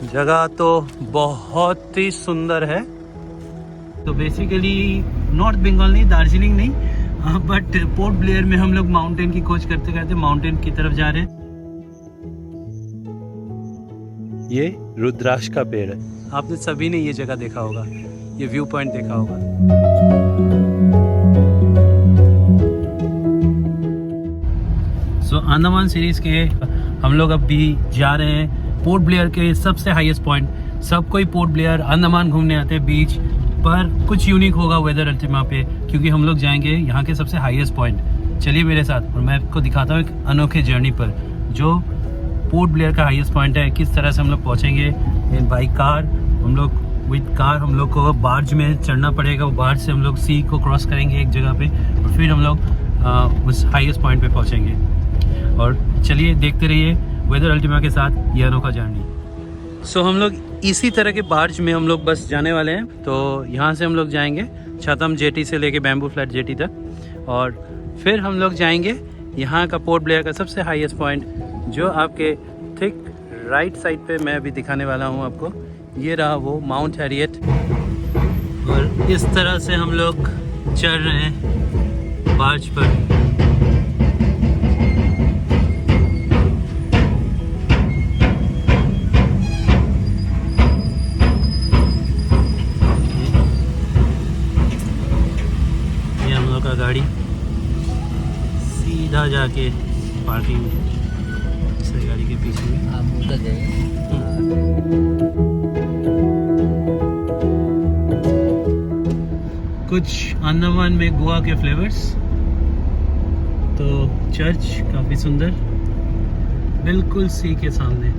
जगह तो बहुत ही सुंदर है। तो बेसिकली नॉर्थ बंगाल नहीं, दार्जिलिंग नहीं, बट पोर्ट ब्लेयर में हम लोग माउंटेन की खोज करते करते माउंटेन की तरफ जा रहे हैं। ये रुद्राक्ष का पेड़ है। आपने सभी ने ये जगह देखा होगा, ये व्यू पॉइंट देखा होगा। सो अंडमान सीरीज के हम लोग अब भी जा रहे हैं पोर्ट ब्लेयर के सबसे हाईएस्ट पॉइंट। सब कोई पोर्ट ब्लेयर अंडमान घूमने आते हैं बीच पर, कुछ यूनिक होगा वेदर अल्टीमा पे, क्योंकि हम लोग जाएंगे यहाँ के सबसे हाईएस्ट पॉइंट। चलिए मेरे साथ और मैं आपको दिखाता हूँ एक अनोखे जर्नी पर जो पोर्ट ब्लेयर का हाईएस्ट पॉइंट है। किस तरह से हम लोग पहुँचेंगे बाई कार। हम लोग विद कार हम लोग को बार्ज में चढ़ना पड़ेगा, वो बार्ज से हम लोग सी को क्रॉस करेंगे एक जगह पे और फिर हम लोग उस हाईएस्ट पॉइंट पे पहुँचेंगे। और चलिए देखते रहिए वेदर अल्टीमा के साथ ये अनोखा जर्नी। सो हम लोग इसी तरह के बार्ज में हम लोग बस जाने वाले हैं। तो यहाँ से हम लोग जाएंगे छतम जेटी से लेके बैम्बू फ्लैट जेटी तक, और फिर हम लोग जाएंगे यहाँ का पोर्ट ब्लेयर का सबसे हाईएस्ट पॉइंट जो आपके ठीक राइट साइड पे मैं अभी दिखाने वाला हूँ आपको। ये रहा वो माउंट हैरियट, और इस तरह से हम लोग चढ़ रहे हैं बार्ज पर। का गाड़ी सीधा जाके पार्किंग से गाड़ी के पीछे में आप उधर जाइए। कुछ अंडमान में गोवा के फ्लेवर्स। तो चर्च काफ़ी सुंदर बिल्कुल सी के सामने,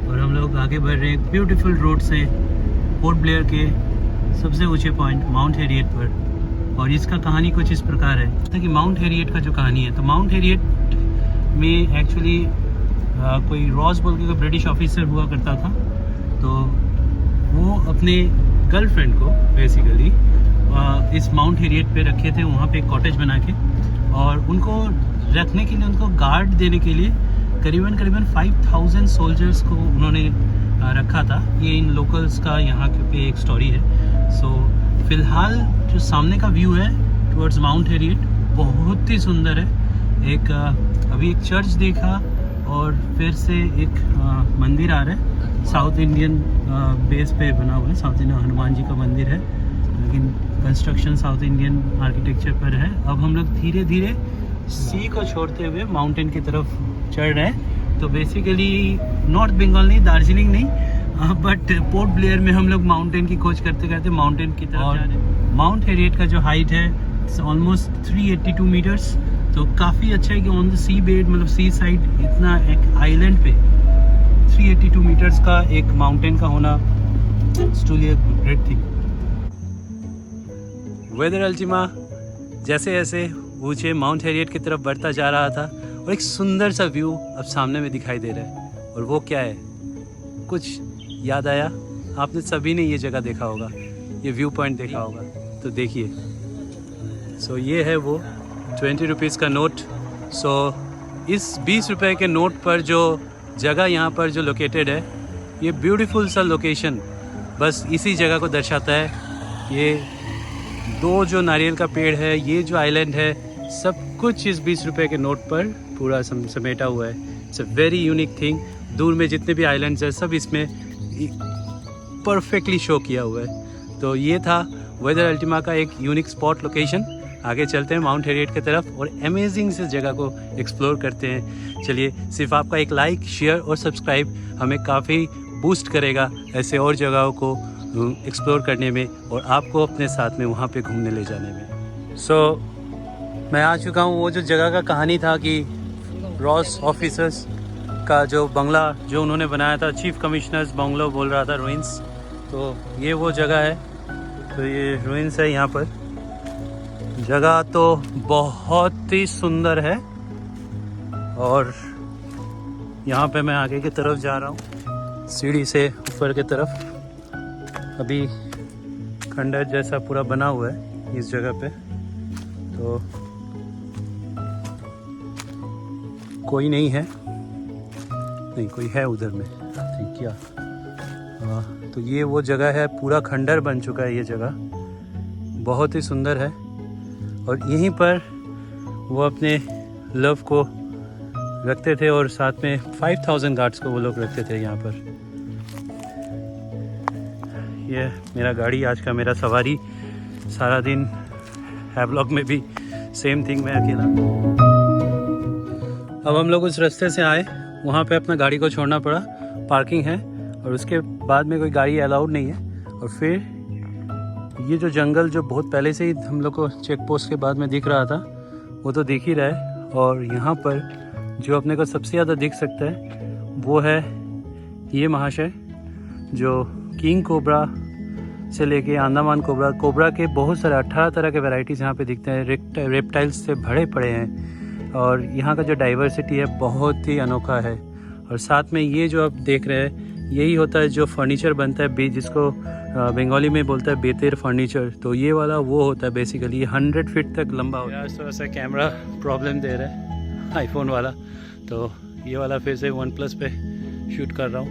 और हम लोग आगे बढ़ रहे हैं ब्यूटीफुल रोड से पोर्ट ब्लेयर के सबसे ऊंचे पॉइंट माउंट हैरियट पर। और इसका कहानी कुछ इस प्रकार है कि माउंट हैरियट का जो कहानी है, तो माउंट हैरियट में एक्चुअली कोई रॉस बोल के कोई ब्रिटिश ऑफिसर हुआ करता था। तो वो अपने गर्लफ्रेंड को बेसिकली इस माउंट हैरियट पे रखे थे, वहाँ पे एक कॉटेज बना के, और उनको रखने के लिए, उनको गार्ड देने के लिए करीबन 5000 सोल्जर्स को उन्होंने रखा था। ये इन लोकल्स का यहाँ पे एक स्टोरी है। सो फिलहाल जो सामने का व्यू है टुवर्ड्स माउंट हैरियट बहुत ही सुंदर है। एक अभी एक चर्च देखा, और फिर से एक मंदिर आ रहा है साउथ इंडियन बेस पे बना हुआ है। साउथ इंडियन हनुमान जी का मंदिर है, लेकिन कंस्ट्रक्शन साउथ इंडियन आर्किटेक्चर पर है। अब हम लोग धीरे धीरे सी को छोड़ते हुए माउंटेन की तरफ चढ़ रहे हैं। तो बेसिकली नॉर्थ बंगाल नहीं, दार्जिलिंग नहीं, बट पोर्ट ब्लेयर में हम लोग माउंटेन की खोज करते करते माउंटेन की तरफ जा रहे हैं। माउंट हैरियट का जो हाइट है ऑलमोस्ट 382 मीटर्स। तो काफ़ी अच्छा है कि ऑन द सी बेड, मतलब सी साइड, इतना एक आइलैंड पे 382 मीटर्स का एक माउंटेन का होना स्टूली ग्रेट थिंग। वेदर अल्टीमा जैसे जैसे ऊंचे माउंट हैरियट की तरफ बढ़ता जा रहा था, और एक सुंदर सा व्यू अब सामने में दिखाई दे रहा है। और वो क्या है, कुछ याद आया? आपने सभी ने ये जगह देखा होगा, ये व्यू पॉइंट देखा होगा। तो देखिए, सो ये है वो 20 रुपीज़ का नोट। सो इस 20 रुपए के नोट पर जो जगह यहाँ पर जो लोकेटेड है, ये ब्यूटीफुल सा लोकेशन बस इसी जगह को दर्शाता है। ये दो जो नारियल का पेड़ है, ये जो आइलैंड है, सब कुछ इस 20 रुपए के नोट पर पूरा समेटा हुआ है। It's a very unique thing. दूर में जितने भी आइलैंड्स हैं सब इसमें परफेक्टली शो किया हुआ है। तो ये था वेदर अल्टीमा का एक यूनिक स्पॉट लोकेशन। आगे चलते हैं माउंट हैरियट की तरफ और अमेजिंग से जगह को एक्सप्लोर करते हैं। चलिए, सिर्फ आपका एक लाइक, शेयर और सब्सक्राइब हमें काफ़ी बूस्ट करेगा ऐसे और जगहों को एक्सप्लोर करने में, और आपको अपने साथ में वहाँ पे घूमने ले जाने में। सो मैं आ चुका हूँ वो जो जगह का कहानी था कि रॉस ऑफिसर्स का जो बंगला जो उन्होंने बनाया था, चीफ कमिश्नर्स बंगलो बोल रहा था, रुइंस। तो ये वो जगह है। तो ये रुइंस है यहाँ पर। जगह तो बहुत ही सुंदर है, और यहाँ पे मैं आगे की तरफ जा रहा हूँ सीढ़ी से ऊपर की तरफ। अभी खंडर जैसा पूरा बना हुआ है इस जगह पे, तो कोई नहीं है, नहीं कोई है उधर में, ठीक क्या तो ये वो जगह है, पूरा खंडर बन चुका है ये जगह, बहुत ही सुंदर है। और यहीं पर वो अपने लव को रखते थे और साथ में 5000 गार्ड्स को वो लोग रखते थे यहाँ पर। ये मेरा गाड़ी आज का मेरा सवारी, सारा दिन हैवलॉग में भी सेम थिंग, मैं अकेला। अब हम लोग उस रास्ते से आए, वहाँ पे अपना गाड़ी को छोड़ना पड़ा, पार्किंग है और उसके बाद में कोई गाड़ी अलाउड नहीं है। और फिर ये जो जंगल जो बहुत पहले से ही हम लोग को चेक पोस्ट के बाद में दिख रहा था, वो तो दिख ही रहा है। और यहाँ पर जो अपने को सबसे ज़्यादा दिख सकता है वो है ये महाशय, जो किंग कोबरा से लेके अंडमान कोबरा के बहुत सारे 18 तरह के वैरायटीज़ यहाँ पे दिखते हैं। रेप्टाइल्स से भरे पड़े हैं और यहाँ का जो डाइवर्सिटी है बहुत ही अनोखा है। और साथ में ये जो आप देख रहे हैं, यही होता है जो फर्नीचर बनता है, जिसको बंगाली में बोलता है बेतेर फर्नीचर। तो ये वाला वो होता है बेसिकली, ये 100 फीट तक लंबा होता है। आज थोड़ा सा कैमरा प्रॉब्लम दे रहा है आईफोन वाला, तो ये वाला फिर से OnePlus पे शूट कर रहा हूँ।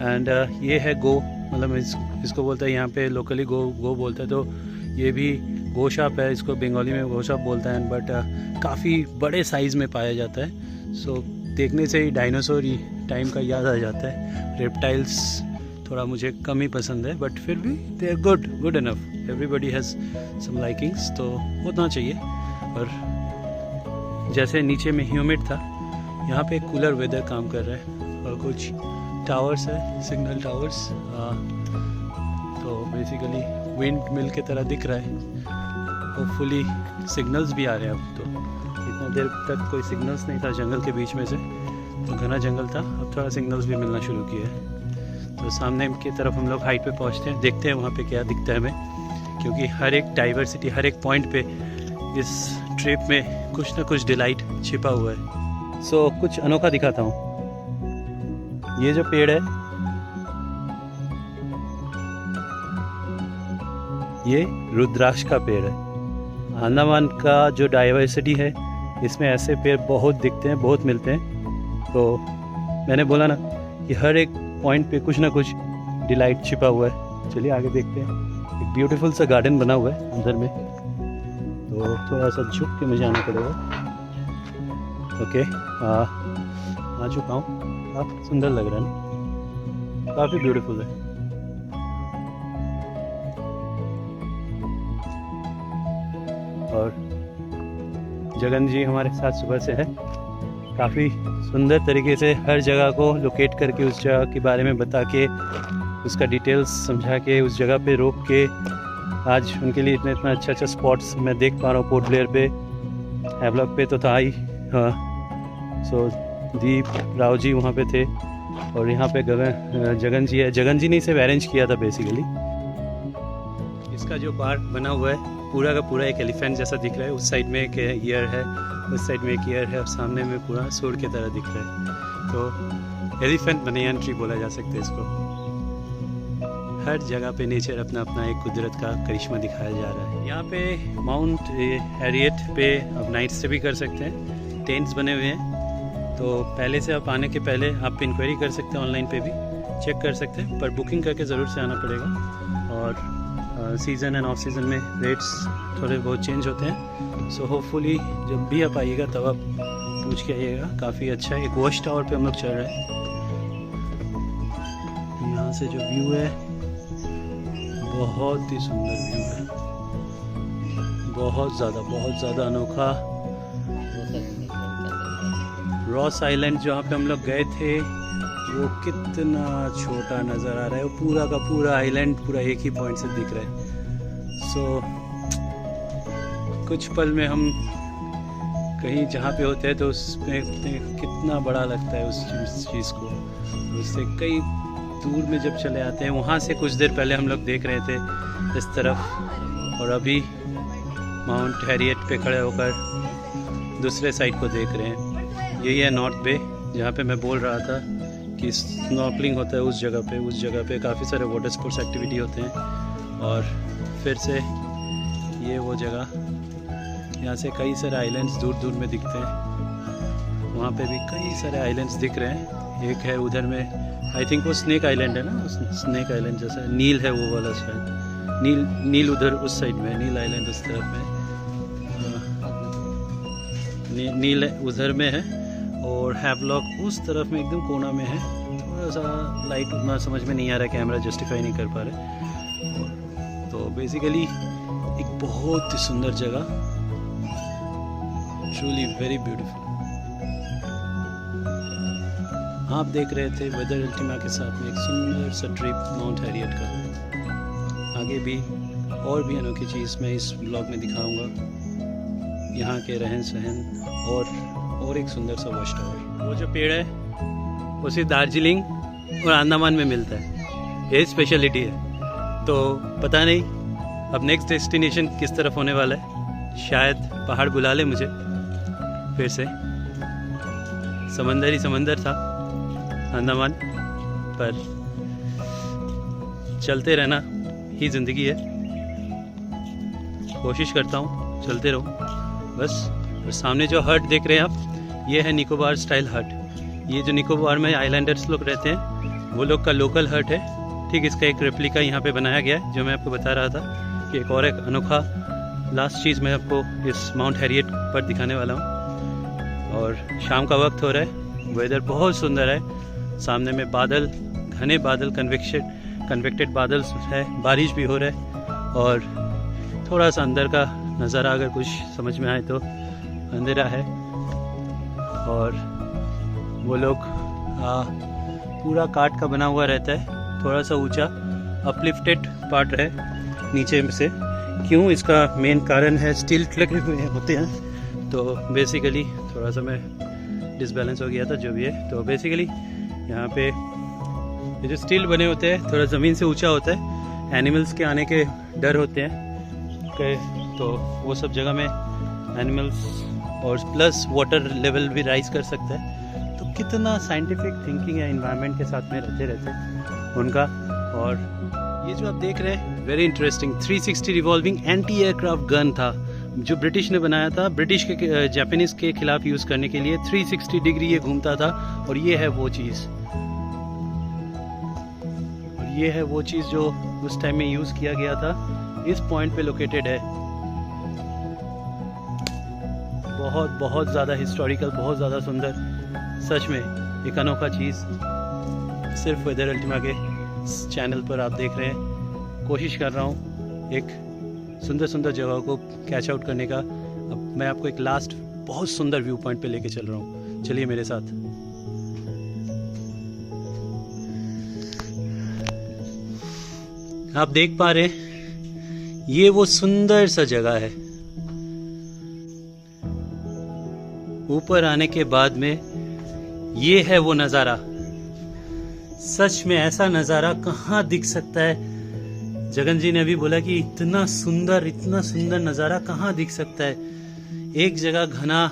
एंड ये है गो, मतलब इसको बोलता है यहाँ पे लोकली गो बोलता है। तो ये भी गोशाप है, इसको बंगाली में गोशाप बोलता है। बट काफ़ी बड़े साइज़ में पाया जाता है। सो देखने से ही डायनासोर टाइम का याद आ जाता है। रेप्टाइल्स थोड़ा मुझे कम ही पसंद है, बट फिर भी they are good enough. Everybody has some likings, तो होना चाहिए। और जैसे नीचे में ह्यूमिड था, यहाँ पे कूलर वेदर काम कर रहा है और कुछ टावर्स है, सिग्नल टावर्स। तो बेसिकली विंड मिल के तरह दिख रहा है। होपफुली सिग्नल्स भी आ रहे हैं अब। तो इतना देर तक कोई सिग्नल्स नहीं था जंगल के बीच में से, तो घना जंगल था, अब थोड़ा सिग्नल्स भी मिलना शुरू किया है। तो सामने की तरफ हम लोग हाइट पे पहुंचते हैं, देखते हैं वहाँ पे क्या दिखता है हमें, क्योंकि हर एक डाइवर्सिटी, हर एक पॉइंट पे इस ट्रिप में कुछ ना कुछ डिलाइट छिपा हुआ है। सो कुछ अनोखा दिखाता हूँ। ये जो पेड़ है, ये रुद्राक्ष का पेड़ है। अंडमान का जो डाइवर्सिटी है, इसमें ऐसे पेड़ बहुत दिखते हैं, बहुत मिलते हैं। तो मैंने बोला ना कि हर एक पॉइंट पे कुछ ना कुछ डिलाइट छिपा हुआ है। चलिए आगे देखते हैं। एक ब्यूटीफुल सा गार्डन बना हुआ है अंदर में, तो थोड़ा सा झुक के मुझे आना पड़ेगा। ओके, आ चुका हूँ। काफ़ी सुंदर लग रहा है ना, काफ़ी ब्यूटीफुल है। और जगन जी हमारे साथ सुबह से है, काफ़ी सुंदर तरीके से हर जगह को लोकेट करके, उस जगह के बारे में बता के, उसका डिटेल्स समझा के, उस जगह पे रोक के, आज उनके लिए इतना अच्छा स्पॉट्स मैं देख पा रहा हूँ। पोर्ट ब्लेयर पे, हैवलॉक पे तो था ही। हाँ, सो दीप राव जी वहाँ पे थे और यहाँ पे जगन जी है। जगन जी ने इसे अरेंज किया था बेसिकली। इसका जो पार्क बना हुआ है पूरा का पूरा एक एलिफेंट जैसा दिख रहा है। उस साइड में एक ईयर है, उस साइड में एक ईयर है और सामने में पूरा सूंड की तरह दिख रहा है। तो एलिफेंट बनयान ट्री बोला जा सकता है इसको। हर जगह पे नेचर अपना अपना एक कुदरत का करिश्मा दिखाया जा रहा है। यहाँ पे माउंट हैरियट पे आप नाइट स्टे भी कर सकते हैं, टेंट्स बने हुए हैं। तो पहले से आप आने के पहले आप इंक्वायरी कर सकते हैं, ऑनलाइन पे भी चेक कर सकते हैं, पर बुकिंग करके ज़रूर से आना पड़ेगा। और सीज़न एंड ऑफ सीज़न में रेट्स थोड़े बहुत चेंज होते हैं। सो होपफुली जब भी आप आइएगा तब आप पूछ के आइएगा। काफ़ी अच्छा है। एक वॉच टावर पे हम लोग चल रहे हैं। यहाँ से जो व्यू है बहुत ही सुंदर व्यू है, बहुत ज़्यादा अनोखा। रॉस आइलैंड जहाँ पे हम लोग गए थे, वो कितना छोटा नज़र आ रहा है। वो पूरा का पूरा आइलैंड पूरा एक ही पॉइंट से दिख रहा है। सो कुछ पल में हम कहीं जहाँ पे होते हैं तो उसमें कितना बड़ा लगता है उस चीज़ को। उससे कई दूर में जब चले आते हैं, वहाँ से कुछ देर पहले हम लोग देख रहे थे इस तरफ, और अभी माउंट हैरियट पे खड़े होकर दूसरे साइड को देख रहे हैं। यही है नॉर्थ बे, जहाँ पे मैं बोल रहा था कि स्नॉर्कलिंग होता है। उस जगह पे काफ़ी सारे वाटर स्पोर्ट्स एक्टिविटी होते हैं। और फिर से ये वो जगह, यहाँ से कई सारे आइलैंड्स दूर दूर में दिखते हैं। वहाँ पे भी कई सारे आइलैंड्स दिख रहे हैं। एक है उधर में, आई थिंक वो स्नेक आइलैंड है ना, स्नेक आइलैंड जैसा नील है वो वाला शायद, नील उधर उस साइड में, नील आइलैंड उस तरफ में, नील उधर में है, और हैवलॉक उस तरफ में एकदम कोना में है। थोड़ा सा लाइट उतना समझ में नहीं आ रहा है, कैमरा जस्टिफाई नहीं कर पा रहे। तो बेसिकली एक बहुत ही सुंदर जगह, ट्रूली वेरी ब्यूटीफुल। आप देख रहे थे वेदर अल्टीमा के साथ में एक सुंदर सा ट्रिप माउंट हैरियट का। आगे भी और भी अनोखी चीज़ मैं इस ब्लॉग में दिखाऊंगा, यहाँ के रहन सहन और एक सुंदर सा वॉच टावर। वो जो पेड़ है वो सिर्फ दार्जिलिंग और अंडमान में मिलता है, ये स्पेशलिटी है। तो पता नहीं अब नेक्स्ट डेस्टिनेशन किस तरफ होने वाला है, शायद पहाड़ बुला ले मुझे फिर से। समंदर ही समंदर था अंडमान, पर चलते रहना ही ज़िंदगी है। कोशिश करता हूँ चलते रहूँ बस। और सामने जो हट देख रहे हैं आप, ये है निकोबार स्टाइल हट। ये जो निकोबार में आइलैंडर्स लोग रहते हैं वो लोग का लोकल हट है। ठीक इसका एक रेप्लिका यहाँ पे बनाया गया है, जो मैं आपको बता रहा था कि एक और एक अनोखा लास्ट चीज़ मैं आपको इस माउंट हैरियट पर दिखाने वाला हूँ। और शाम का वक्त हो रहा है, वेदर बहुत सुंदर है, सामने में बादल, घने बादल, कन्वेक्टेड बादल है, बारिश भी हो रहा है। और थोड़ा सा अंदर का नज़ारा अगर कुछ समझ में आए तो अंधेरा है, और वो लोग पूरा काठ का बना हुआ रहता है, थोड़ा सा ऊंचा अपलिफ्टेड पार्ट है नीचे से। क्यों, इसका मेन कारण है स्टील लगे हुए होते हैं, तो बेसिकली थोड़ा सा मैं डिसबैलेंस हो गया था, जो भी है। तो बेसिकली यहाँ पे ये जो स्टील बने होते हैं थोड़ा ज़मीन से ऊंचा होता है, एनिमल्स के आने के डर होते हैं, तो वो सब जगह में एनिमल्स और प्लस वाटर लेवल भी राइज कर सकता है। तो कितना साइंटिफिक थिंकिंग है इन्वायरमेंट के साथ में रहते उनका। और ये जो आप देख रहे हैं very interesting 360 revolving anti aircraft gun था, जो ब्रिटिश ने बनाया था, ब्रिटिश के जापानीज़ के खिलाफ यूज़ करने के लिए। 360 डिग्री ये घूमता था, और ये है वो चीज़, जो उस टाइम में यूज़ किया गया था, इस पॉइंट पे लोकेटेड है। बहुत बहुत ज़्यादा हिस्टोरिकल, बहुत ज़्यादा सुंदर, सच में एक अनोखा चीज़ सिर्फ वेदर अल्टीमा के चैनल पर आप देख रहे हैं। कोशिश कर रहा हूँ एक सुंदर सुंदर जगहों को कैच आउट करने का। अब मैं आपको एक लास्ट बहुत सुंदर व्यू पॉइंट पे लेके चल रहा हूँ, चलिए मेरे साथ। आप देख पा रहे हैं ये वो सुंदर सा जगह है। ऊपर आने के बाद में ये है वो नज़ारा। सच में ऐसा नज़ारा कहाँ दिख सकता है। जगन जी ने अभी बोला कि इतना सुंदर नज़ारा कहाँ दिख सकता है। एक जगह घना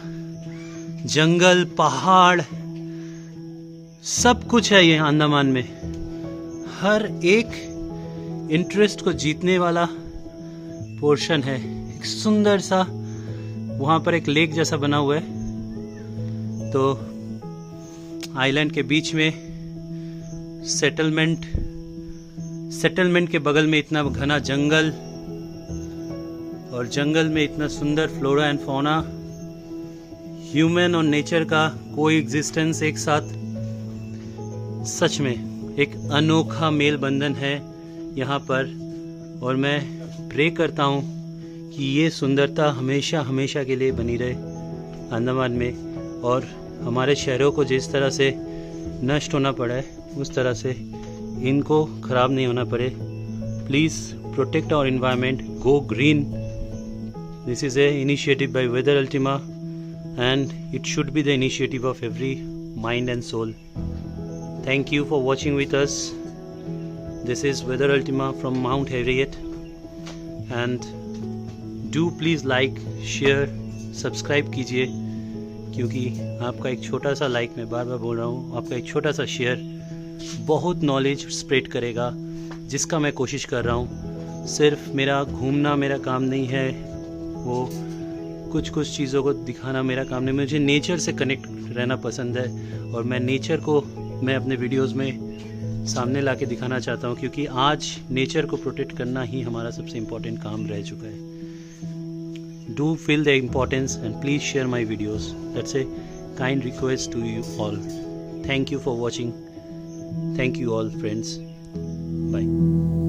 जंगल, पहाड़, सब कुछ है ये अंडमान में। हर एक इंटरेस्ट को जीतने वाला पोर्शन है। एक सुंदर सा वहाँ पर एक लेक जैसा बना हुआ है, तो आइलैंड के बीच में सेटलमेंट के बगल में इतना घना जंगल, और जंगल में इतना सुंदर फ्लोरा एंड फौना, ह्यूमन और नेचर का कोई एग्जिस्टेंस एक साथ। सच में एक अनोखा मेल बंधन है यहाँ पर, और मैं प्रे करता हूँ कि ये सुंदरता हमेशा हमेशा के लिए बनी रहे अंडमान में, और हमारे शहरों को जिस तरह से नष्ट होना पड़ा है उस तरह से इनको ख़राब नहीं होना पड़े। Please protect our environment, go green. This is a initiative by Weather Ultima, and it should be the initiative of every mind and soul. Thank you for watching with us. This is Weather Ultima from Mount Harriet, and do please like, share, subscribe कीजिए, क्योंकि आपका एक छोटा सा like, मैं बार बार बोल रहा हूँ, आपका एक छोटा सा शेयर बहुत नॉलेज स्प्रेड करेगा, जिसका मैं कोशिश कर रहा हूँ। सिर्फ मेरा घूमना मेरा काम नहीं है, वो कुछ चीज़ों को दिखाना मेरा काम नहीं। मुझे नेचर से कनेक्ट रहना पसंद है, और मैं नेचर को मैं अपने वीडियोस में सामने ला के दिखाना चाहता हूँ, क्योंकि आज नेचर को प्रोटेक्ट करना ही हमारा सबसे इम्पोर्टेंट काम रह चुका है। Do feel the importance and please share my videos. That's a kind request to you all. Thank you for watching. Thank you all friends. Bye.